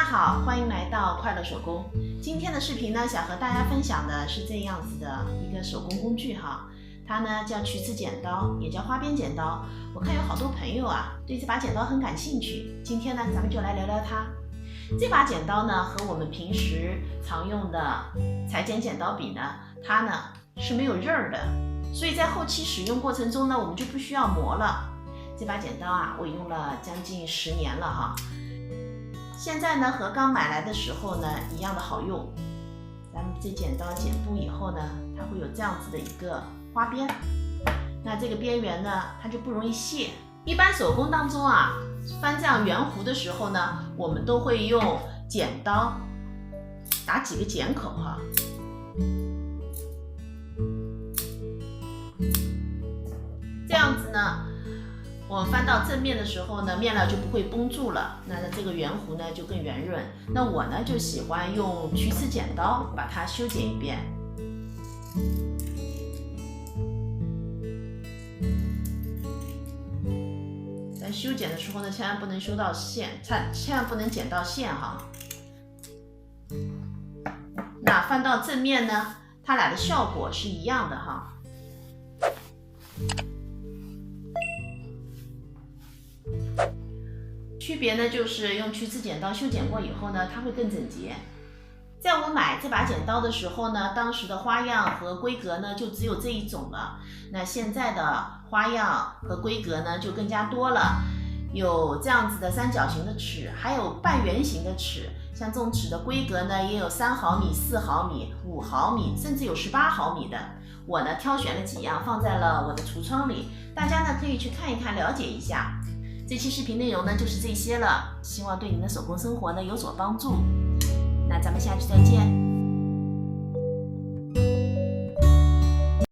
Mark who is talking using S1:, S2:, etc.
S1: 好，欢迎来到快乐手工。今天的视频呢，想和大家分享的是这样子的一个手工工具哈，它呢叫曲子剪刀，也叫花边剪刀。我看有好多朋友啊对这把剪刀很感兴趣，今天呢咱们就来聊聊它。这把剪刀呢和我们平时常用的裁剪剪刀比呢，它呢是没有刃儿的，所以在后期使用过程中呢，我们就不需要磨了。这把剪刀啊，我用了将近10年了哈。现在呢和刚买来的时候呢一样的好用。咱们这剪刀剪布以后呢，它会有这样子的一个花边，那这个边缘呢它就不容易卸。一般手工当中啊，翻这样圆弧的时候呢，我们都会用剪刀打几个剪口哈。这样子呢，我们翻到正面的时候呢，面料就不会绷住了，那这个圆弧呢就更圆润。那我呢就喜欢用曲子剪刀把它修剪一遍。在修剪的时候呢，千万不能修到线，千万不能剪到线哈。那翻到正面呢，它俩的效果是一样的哈。区别呢，就是用曲子剪刀修剪过以后呢，它会更整洁。在我买这把剪刀的时候呢，当时的花样和规格呢就只有这一种了。那现在的花样和规格呢就更加多了，有这样子的三角形的尺，还有半圆形的尺。像这种尺的规格呢，也有3毫米、4毫米、5毫米，甚至有18毫米的。我呢挑选了几样放在了我的橱窗里，大家呢可以去看一看，了解一下。这期视频内容呢就是这些了，希望对您的手工生活呢有所帮助。那咱们下期再见。